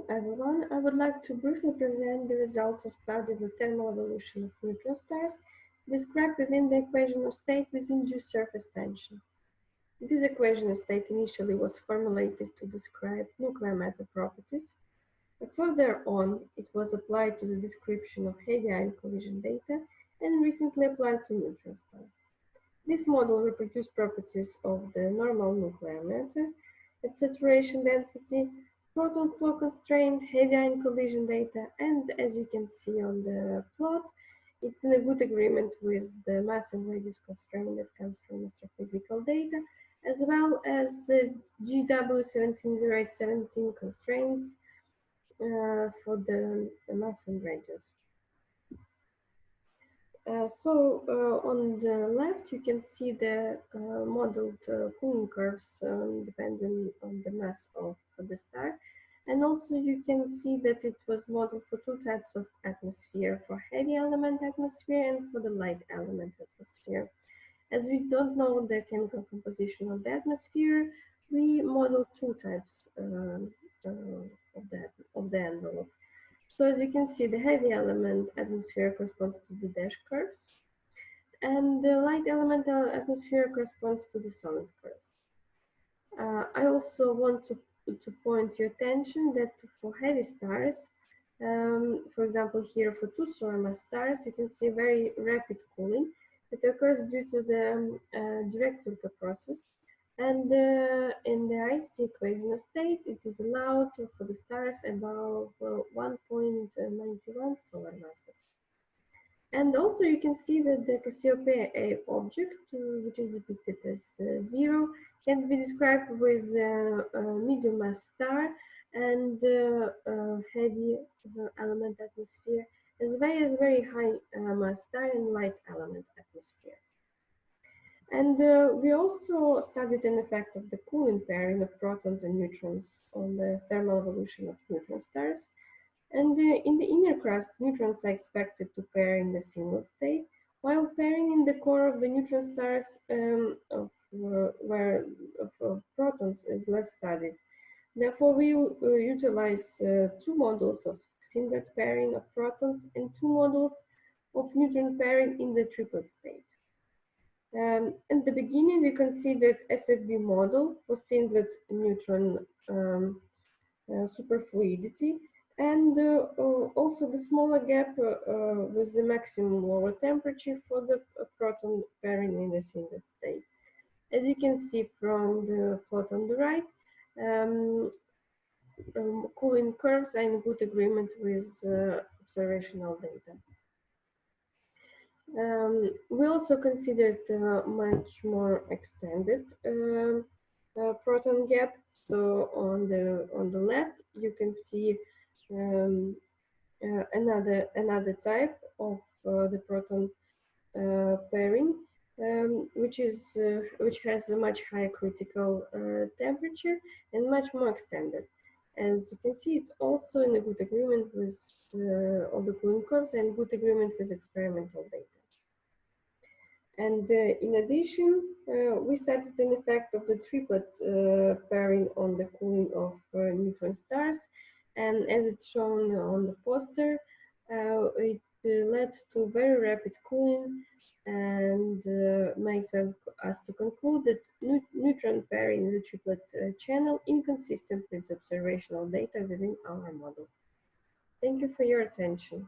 Hello everyone, I would like to briefly present the results of study of the thermal evolution of neutron stars described within the equation of state with induced surface tension. This equation of state initially was formulated to describe nuclear matter properties. Further on, it was applied to the description of heavy ion collision data and recently applied to neutron stars. This model reproduced properties of the normal nuclear matter at saturation density, proton flow constraint, heavy ion collision data, and as you can see on the plot, it's in a good agreement with the mass and radius constraint that comes from astrophysical data, as well as GW170817 constraints for the mass and radius. On the left, you can see the modeled cooling curves depending on the mass of the star. And also you can see that it was modeled for two types of atmosphere, for heavy element atmosphere and for the light element atmosphere. As we don't know the chemical composition of the atmosphere, we model two types of the envelope. So as you can see, the heavy element atmosphere corresponds to the dash curves, and the light element atmosphere corresponds to the solid curves. I also want to point your attention that for heavy stars, for example here for two solar mass stars, you can see very rapid cooling that occurs due to the direct Turka process. And in the IC equation of state, it is allowed for the stars above 1.91 solar masses. And also you can see that the Cassiopeia A object, which is depicted as 0, can be described with a medium mass star and heavy element atmosphere, as well as very high mass star and light element atmosphere. And we also studied an effect of the cooling pairing of protons and neutrons on the thermal evolution of neutron stars. And in the inner crust, neutrons are expected to pair in the single state, while pairing in the core of the neutron stars of protons is less studied. Therefore, we utilize two models of singlet pairing of protons and two models of neutron pairing in the triplet state. In the beginning, we considered SFB model for singlet neutron superfluidity, and also the smaller gap with the maximum lower temperature for the proton pairing in the singlet state. As you can see from the plot on the right, cooling curves are in good agreement with observational data. We also considered much more extended proton gap. So on the left, you can see another type of the proton pairing, which has a much higher critical temperature and much more extended. As you can see, it's also in a good agreement with all the cooling curves and good agreement with experimental data. And in addition, we studied an effect of the triplet pairing on the cooling of neutron stars. And as it's shown on the poster, it led to very rapid cooling and makes us to conclude that neutron pairing in the triplet channel inconsistent with observational data within our model. Thank you for your attention.